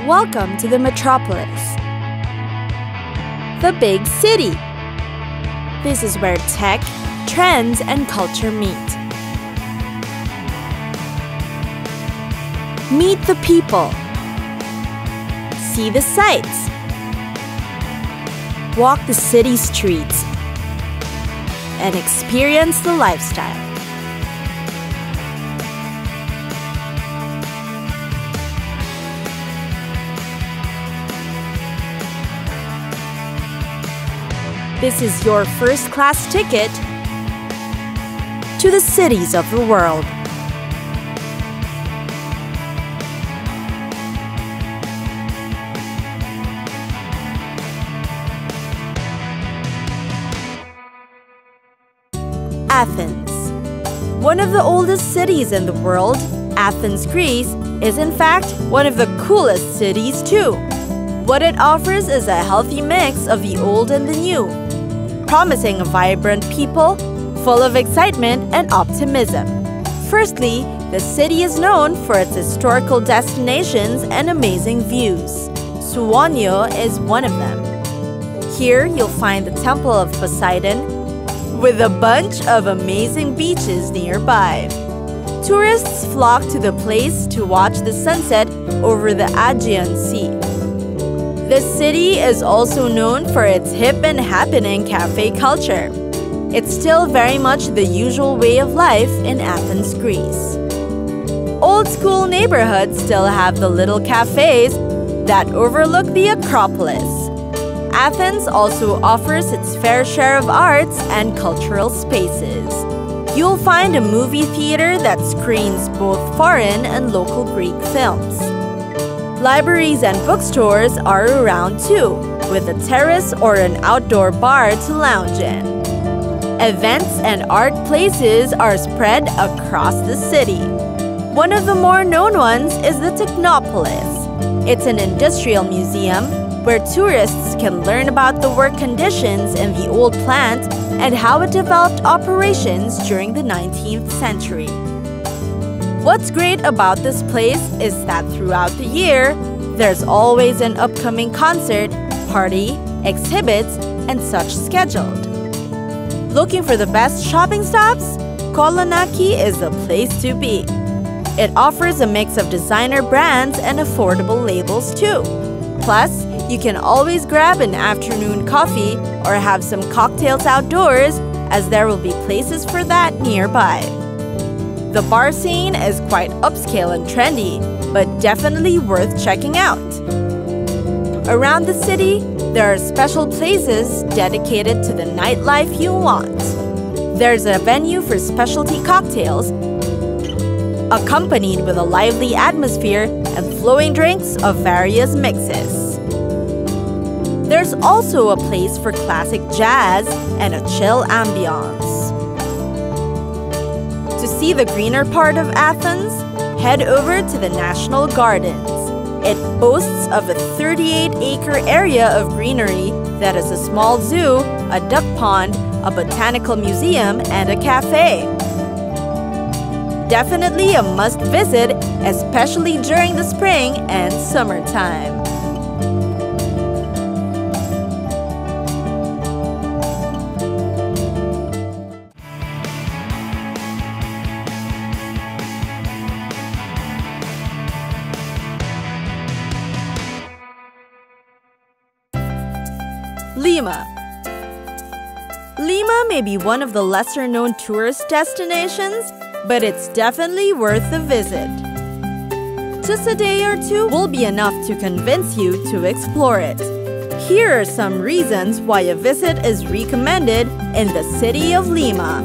Welcome to the metropolis, the big city. This is where tech, trends, and culture meet. Meet the people. See the sights. Walk the city streets. And experience the lifestyle. This is your first-class ticket to the cities of the world. Athens. One of the oldest cities in the world, Athens, Greece, is in fact one of the coolest cities too. What it offers is a healthy mix of the old and the new, promising a vibrant people, full of excitement and optimism. Firstly, the city is known for its historical destinations and amazing views. Suwanyo is one of them. Here, you'll find the Temple of Poseidon, with a bunch of amazing beaches nearby. Tourists flock to the place to watch the sunset over the Aegean Sea. The city is also known for its hip and happening cafe culture. It's still very much the usual way of life in Athens, Greece. Old school neighborhoods still have the little cafes that overlook the Acropolis. Athens also offers its fair share of arts and cultural spaces. You'll find a movie theater that screens both foreign and local Greek films. Libraries and bookstores are around too, with a terrace or an outdoor bar to lounge in. Events and art places are spread across the city. One of the more known ones is the Technopolis. It's an industrial museum where tourists can learn about the work conditions in the old plant and how it developed operations during the 19th century. What's great about this place is that throughout the year, there's always an upcoming concert, party, exhibits, and such scheduled. Looking for the best shopping stops? Kolonaki is the place to be. It offers a mix of designer brands and affordable labels too. Plus, you can always grab an afternoon coffee or have some cocktails outdoors, as there will be places for that nearby. The bar scene is quite upscale and trendy, but definitely worth checking out. Around the city, there are special places dedicated to the nightlife you want. There's a venue for specialty cocktails, accompanied with a lively atmosphere and flowing drinks of various mixes. There's also a place for classic jazz and a chill ambiance. To see the greener part of Athens, head over to the National Gardens. It boasts of a 38-acre area of greenery that is a small zoo, a duck pond, a botanical museum, and a cafe. Definitely a must-visit, especially during the spring and summertime. Lima. Lima may be one of the lesser-known tourist destinations, but it's definitely worth a visit. Just a day or two will be enough to convince you to explore it. Here are some reasons why a visit is recommended in the city of Lima.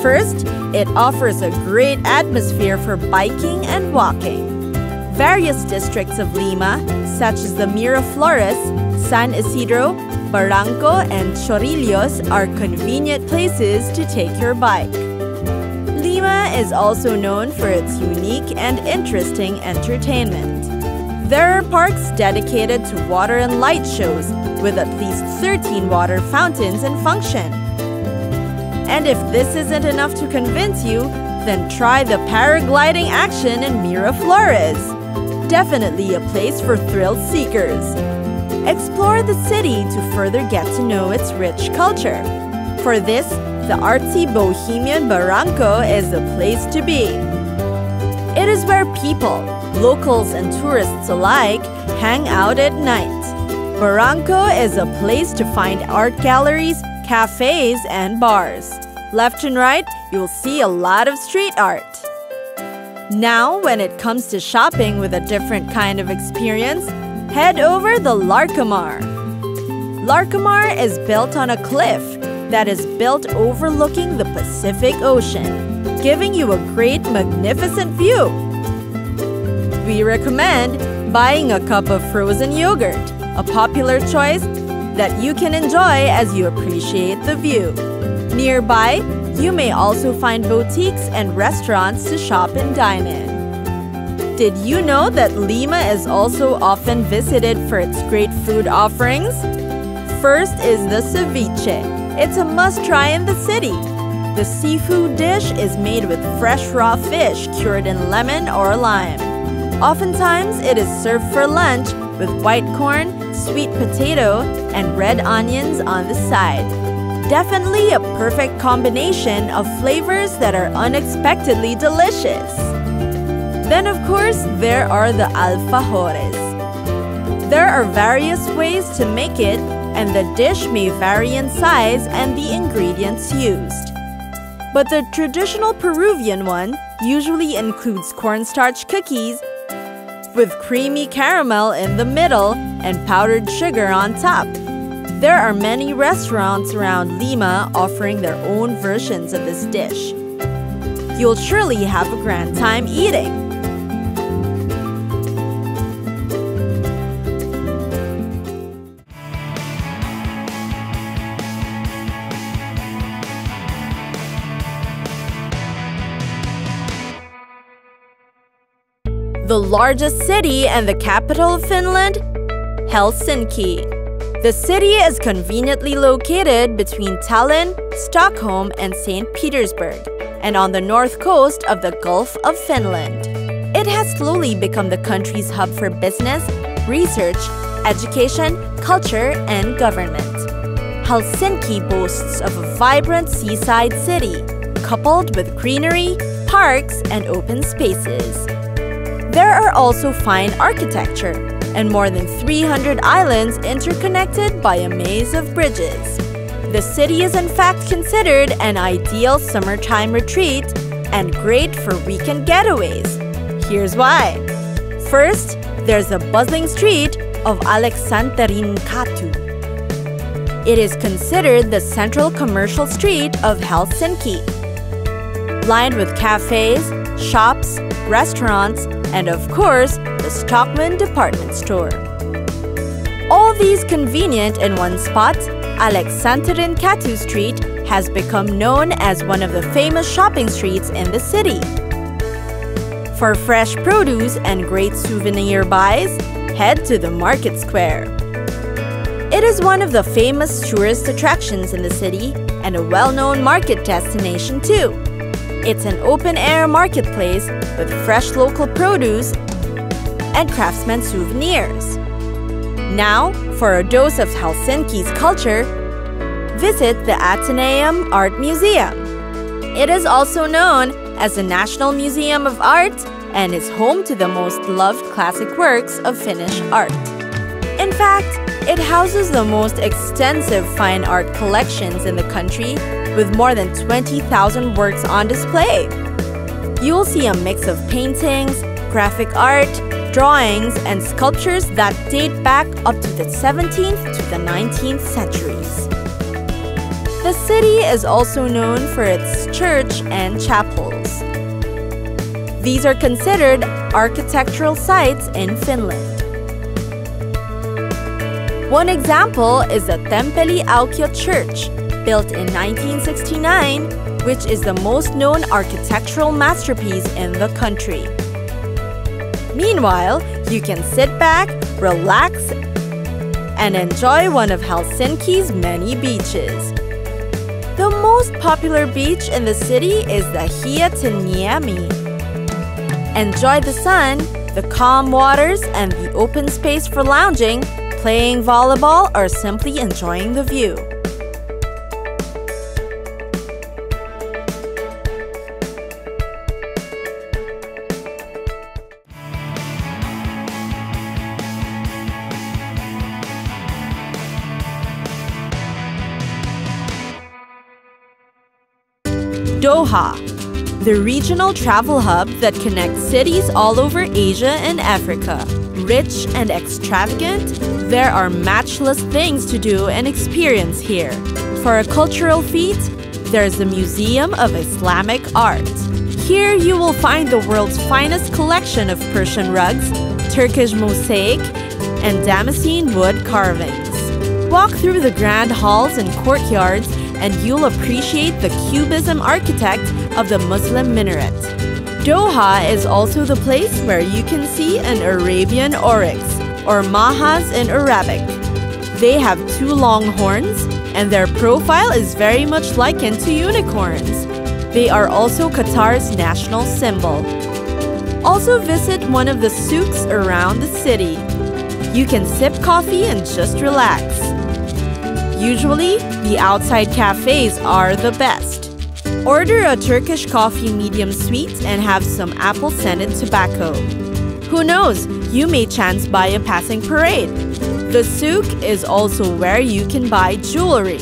First, it offers a great atmosphere for biking and walking. Various districts of Lima, such as the Miraflores, San Isidro, Barranco, and Chorrillos, are convenient places to take your bike. Lima is also known for its unique and interesting entertainment. There are parks dedicated to water and light shows, with at least 13 water fountains in function. And if this isn't enough to convince you, then try the paragliding action in Miraflores. Definitely a place for thrill seekers. Explore the city to further get to know its rich culture. For this, the artsy bohemian Barranco is the place to be. It is where people, locals and tourists alike, hang out at night. Barranco is a place to find art galleries, cafes, and bars. Left and right, you'll see a lot of street art. Now, when it comes to shopping with a different kind of experience, head over the Larcomar. Larcomar is built on a cliff that is built overlooking the Pacific Ocean, giving you a great, magnificent view. We recommend buying a cup of frozen yogurt, a popular choice that you can enjoy as you appreciate the view. Nearby, you may also find boutiques and restaurants to shop and dine in. Did you know that Lima is also often visited for its great food offerings? First is the ceviche. It's a must-try in the city. The seafood dish is made with fresh raw fish cured in lemon or lime. Oftentimes, it is served for lunch with white corn, sweet potato, and red onions on the side. Definitely a perfect combination of flavors that are unexpectedly delicious. Then, of course, there are the alfajores. There are various ways to make it, and the dish may vary in size and the ingredients used. But the traditional Peruvian one usually includes cornstarch cookies with creamy caramel in the middle and powdered sugar on top. There are many restaurants around Lima offering their own versions of this dish. You'll surely have a grand time eating. The largest city and the capital of Finland, Helsinki. The city is conveniently located between Tallinn, Stockholm, and St. Petersburg, and on the north coast of the Gulf of Finland. It has slowly become the country's hub for business, research, education, culture, and government. Helsinki boasts of a vibrant seaside city, coupled with greenery, parks, and open spaces. There are also fine architecture and more than 300 islands interconnected by a maze of bridges. The city is in fact considered an ideal summertime retreat and great for weekend getaways. Here's why. First, there's the bustling street of Aleksanterinkaatu. It is considered the central commercial street of Helsinki, lined with cafes, shops, restaurants, and of course, the Stockmann department store. All these convenient in one spot, Aleksanterinkaatu Street has become known as one of the famous shopping streets in the city. For fresh produce and great souvenir buys, head to the market square. It is one of the famous tourist attractions in the city and a well-known market destination too. It's an open-air marketplace with fresh local produce and craftsman souvenirs. Now, for a dose of Helsinki's culture, visit the Athenaeum Art Museum. It is also known as the National Museum of Art and is home to the most loved classic works of Finnish art. In fact, it houses the most extensive fine art collections in the country with more than 20,000 works on display. You'll see a mix of paintings, graphic art, drawings, and sculptures that date back up to the 17th to the 19th centuries. The city is also known for its church and chapels. These are considered architectural sites in Finland. One example is the Temppeli Aukio Church, built in 1969, which is the most known architectural masterpiece in the country. Meanwhile, you can sit back, relax, and enjoy one of Helsinki's many beaches. The most popular beach in the city is the Hietaniemi. Enjoy the sun, The calm waters and the open space for lounging, playing volleyball, or simply enjoying the view. Doha, the regional travel hub that connects cities all over Asia and Africa. Rich and extravagant, there are matchless things to do and experience here. For a cultural feat, there's the Museum of Islamic Art. Here you will find the world's finest collection of Persian rugs, Turkish mosaic, and Damascene wood carvings. Walk through the grand halls and courtyards and you'll appreciate the Cubism architect of the Muslim minaret. Doha is also the place where you can see an Arabian oryx, or mahas in Arabic. They have 2 long horns, and their profile is very much likened to unicorns. They are also Qatar's national symbol. Also visit one of the souks around the city. You can sip coffee and just relax. Usually, the outside cafes are the best. Order a Turkish coffee medium sweet and have some apple-scented tobacco. Who knows, you may chance by a passing parade. The souk is also where you can buy jewelry.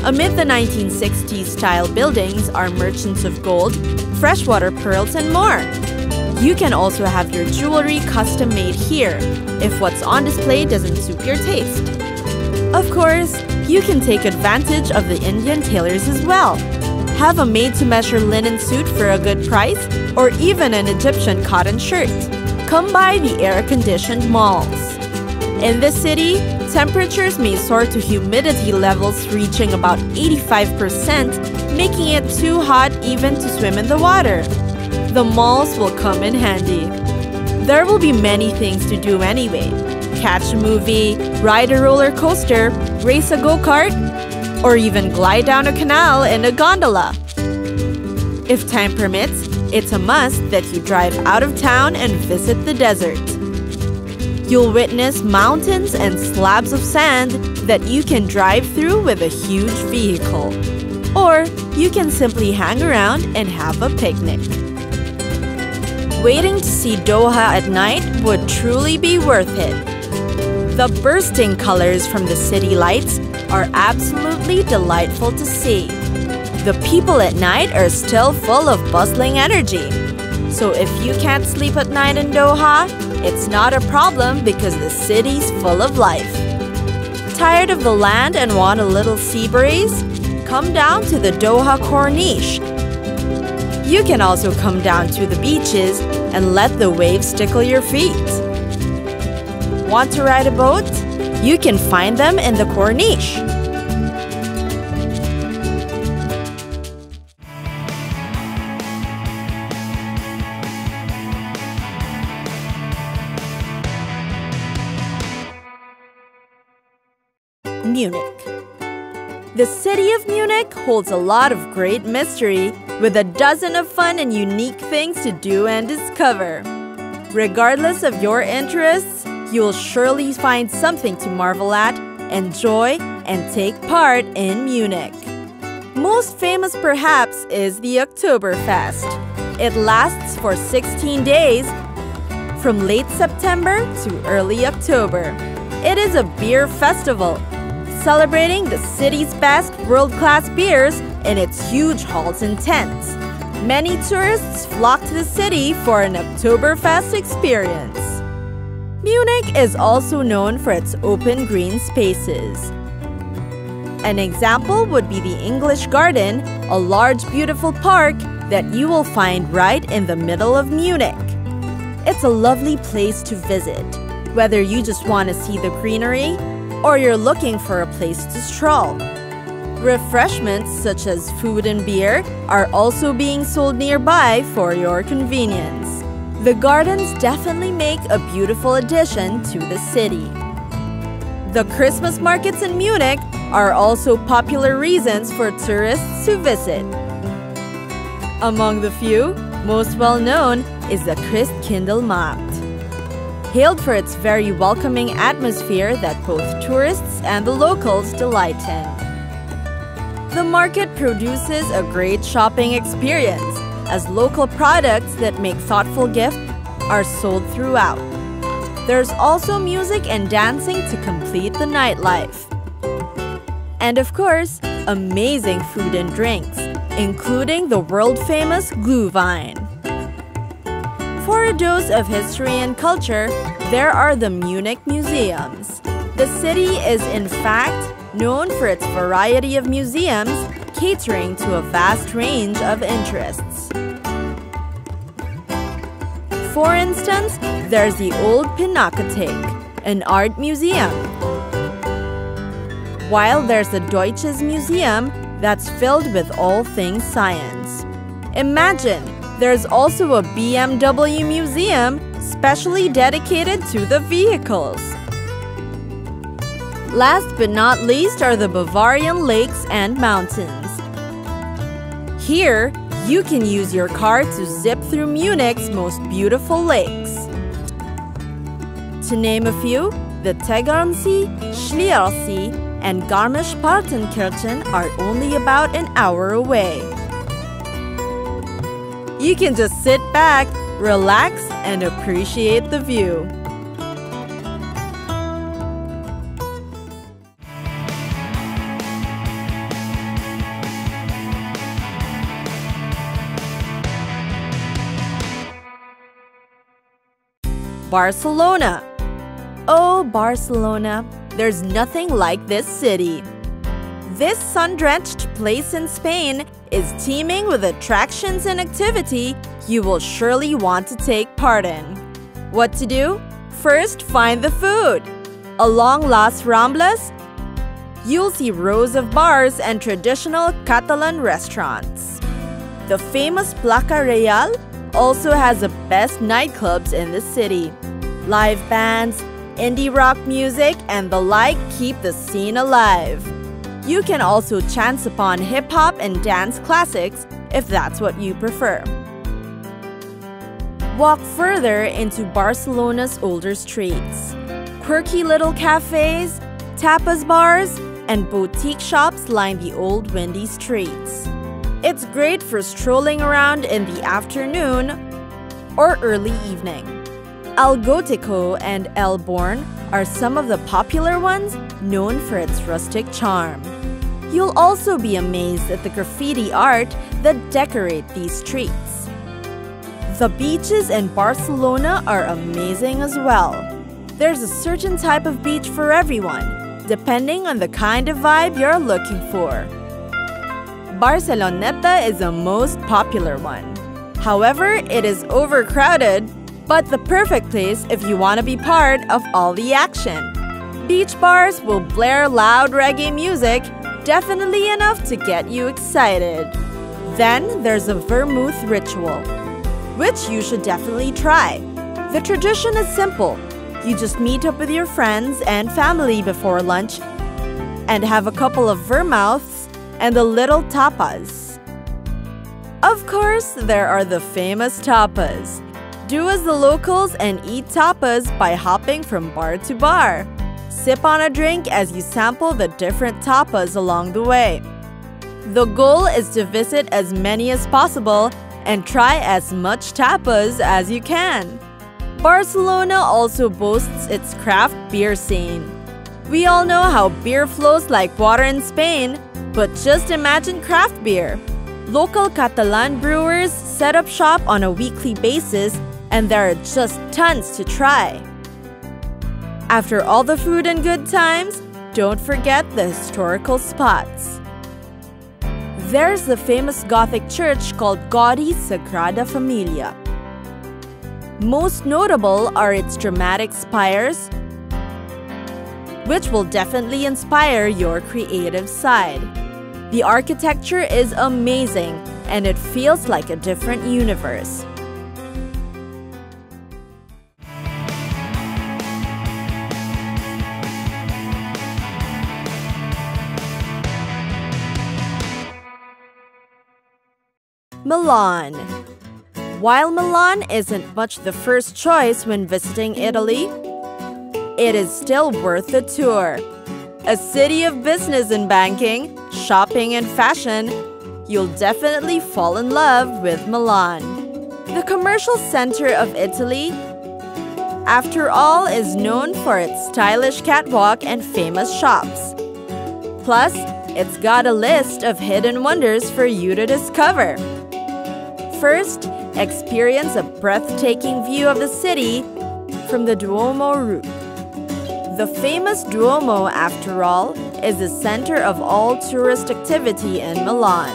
Amid the 1960s style buildings are merchants of gold, freshwater pearls, and more. You can also have your jewelry custom made here, if what's on display doesn't suit your taste. Of course, you can take advantage of the Indian tailors as well. Have a made-to-measure linen suit for a good price, or even an Egyptian cotton shirt. Come by the air-conditioned malls. In this city, temperatures may soar to humidity levels reaching about 85%, making it too hot even to swim in the water. The malls will come in handy. There will be many things to do anyway. Catch a movie, ride a roller coaster, race a go-kart, or even glide down a canal in a gondola. If time permits, it's a must that you drive out of town and visit the desert. You'll witness mountains and slabs of sand that you can drive through with a huge vehicle. Or you can simply hang around and have a picnic. Waiting to see Doha at night would truly be worth it. The bursting colors from the city lights are absolutely delightful to see. The people at night are still full of bustling energy. So if you can't sleep at night in Doha, it's not a problem because the city's full of life. Tired of the land and want a little sea breeze? Come down to the Doha Corniche. You can also come down to the beaches and let the waves tickle your feet. Want to ride a boat? You can find them in the Corniche. Munich. The city of Munich holds a lot of great mystery, with a dozen of fun and unique things to do and discover. Regardless of your interests, you'll surely find something to marvel at, enjoy, and take part in Munich. Most famous perhaps is the Oktoberfest. It lasts for 16 days, from late September to early October. It is a beer festival, celebrating the city's best world-class beers in its huge halls and tents. Many tourists flock to the city for an Oktoberfest experience. Munich is also known for its open green spaces. An example would be the English Garden, a large beautiful park that you will find right in the middle of Munich. It's a lovely place to visit, whether you just want to see the greenery or you're looking for a place to stroll. Refreshments such as food and beer are also being sold nearby for your convenience. The gardens definitely make a beautiful addition to the city. The Christmas markets in Munich are also popular reasons for tourists to visit. Among the few, most well known is the Christkindlmarkt. hailed for its very welcoming atmosphere that both tourists and the locals delight in. The market produces a great shopping experience, as local products that make thoughtful gifts are sold throughout. There's also music and dancing to complete the nightlife. And of course, amazing food and drinks, including the world-famous Glühwein. For a dose of history and culture, there are the Munich museums. The city is in fact known for its variety of museums, catering to a vast range of interests. For instance, there's the Old Pinakothek, an art museum. While there's the Deutsches Museum that's filled with all things science. Imagine, there's also a BMW museum specially dedicated to the vehicles. Last but not least are the Bavarian lakes and mountains. Here, you can use your car to zip through Munich's most beautiful lakes. To name a few, the Tegernsee, Schliersee, and Garmisch-Partenkirchen are only about an hour away. You can just sit back, relax, and appreciate the view. Barcelona. Oh, Barcelona, there's nothing like this city. This sun-drenched place in Spain is teeming with attractions and activity you will surely want to take part in. What to do? First, find the food. Along Las Ramblas, you'll see rows of bars and traditional Catalan restaurants. The famous Plaça Real also has the best nightclubs in the city. Live bands, indie rock music, and the like keep the scene alive. You can also chance upon hip-hop and dance classics if that's what you prefer. Walk further into Barcelona's older streets. Quirky little cafes, tapas bars, and boutique shops line the old windy streets. It's great for strolling around in the afternoon or early evening. El Gótico and El Born are some of the popular ones known for its rustic charm. You'll also be amazed at the graffiti art that decorate these streets. The beaches in Barcelona are amazing as well. There's a certain type of beach for everyone, depending on the kind of vibe you're looking for. Barceloneta is the most popular one. However, it is overcrowded, but the perfect place if you want to be part of all the action. Beach bars will blare loud reggae music, definitely enough to get you excited. Then there's a vermouth ritual, which you should definitely try. The tradition is simple. You just meet up with your friends and family before lunch and have a couple of vermouths and the little tapas. Of course, there are the famous tapas. Do as the locals and eat tapas by hopping from bar to bar. Sip on a drink as you sample the different tapas along the way. The goal is to visit as many as possible and try as much tapas as you can. Barcelona also boasts its craft beer scene. We all know how beer flows like water in Spain, but just imagine craft beer. Local Catalan brewers set up shop on a weekly basis, and there are just tons to try. After all the food and good times, don't forget the historical spots. There's the famous Gothic church called Gaudi's Sagrada Familia. Most notable are its dramatic spires, which will definitely inspire your creative side. The architecture is amazing, and it feels like a different universe. Milan. While Milan isn't much the first choice when visiting Italy, it is still worth the tour. A city of business and banking, shopping and fashion, you'll definitely fall in love with Milan. The commercial center of Italy, after all, is known for its stylish catwalk and famous shops. Plus, it's got a list of hidden wonders for you to discover. First, experience a breathtaking view of the city from the Duomo roof. The famous Duomo, after all, is the center of all tourist activity in Milan.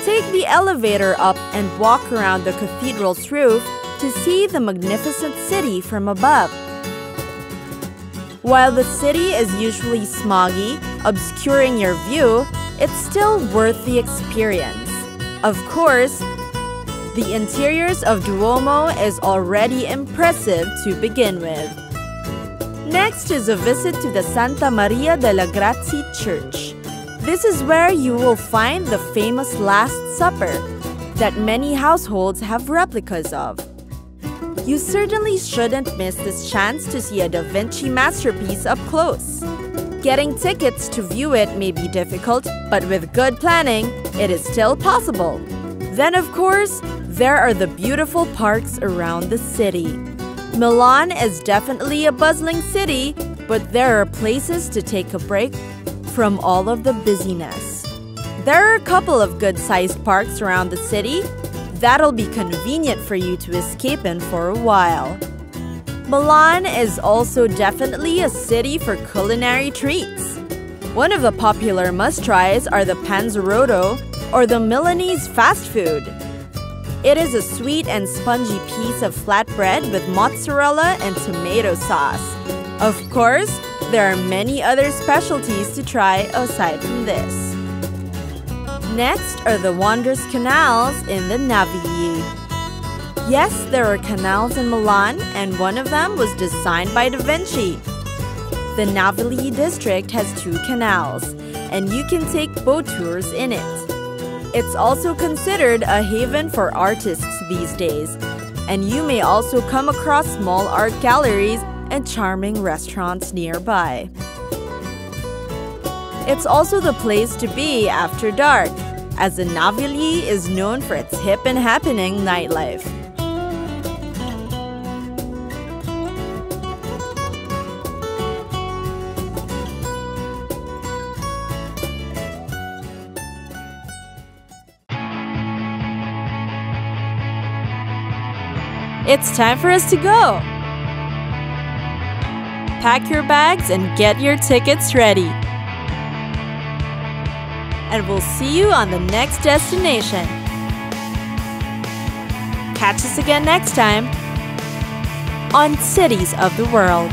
Take the elevator up and walk around the cathedral's roof to see the magnificent city from above. While the city is usually smoggy, obscuring your view, it's still worth the experience. Of course, the interiors of Duomo is already impressive to begin with. Next is a visit to the Santa Maria delle Grazie Church. This is where you will find the famous Last Supper that many households have replicas of. You certainly shouldn't miss this chance to see a Da Vinci masterpiece up close. Getting tickets to view it may be difficult, but with good planning, it is still possible. Then, of course, there are the beautiful parks around the city. Milan is definitely a bustling city, but there are places to take a break from all of the busyness. There are a couple of good-sized parks around the city that'll be convenient for you to escape in for a while. Milan is also definitely a city for culinary treats. One of the popular must-tries are the panzerotto, or the Milanese fast food. It is a sweet and spongy piece of flatbread with mozzarella and tomato sauce. Of course, there are many other specialties to try aside from this. Next are the wondrous canals in the Navigli. Yes, there are canals in Milan, and one of them was designed by Da Vinci. The Navigli district has 2 canals, and you can take boat tours in it. It's also considered a haven for artists these days, and you may also come across small art galleries and charming restaurants nearby. It's also the place to be after dark, as the Navigli is known for its hip and happening nightlife. It's time for us to go! Pack your bags and get your tickets ready. And we'll see you on the next destination. Catch us again next time on Cities of the World.